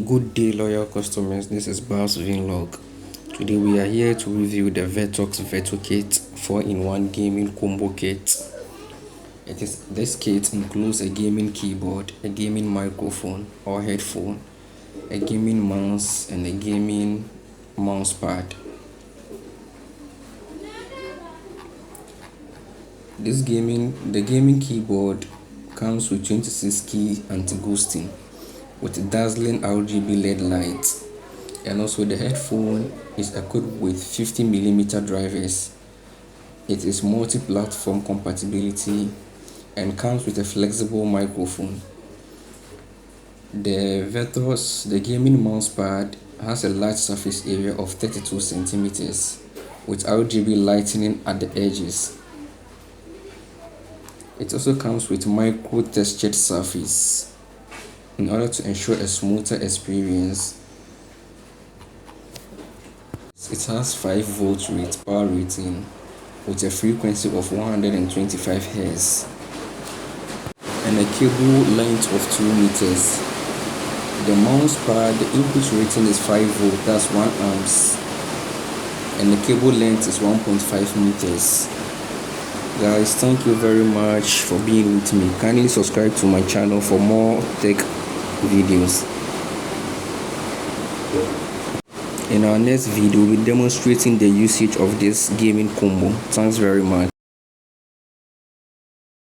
Good day, loyal customers. This is Bas Vinlog. Today we are here to review the Vertux Vertukit 4-in-1 gaming combo kit. This kit includes a gaming keyboard, a gaming microphone or headphone, a gaming mouse, and a gaming mouse pad. The gaming keyboard comes with 26 key anti-ghosting with dazzling RGB LED lights, and also the headphone is equipped with 50mm drivers. It is multi-platform compatibility and comes with a flexible microphone. The gaming mouse pad has a large surface area of 32 centimeters with RGB lighting at the edges. It also comes with micro textured surface in order to ensure a smoother experience. It has 5V power rating with a frequency of 125 Hz and a cable length of 2 meters. The mouse pad, the input rating is 5V, that's 1 amps, and the cable length is 1.5 meters. Guys, thank you very much for being with me. Kindly subscribe to my channel for more tech videos. In our next video, we'll be demonstrating the usage of this gaming combo. Thanks very much.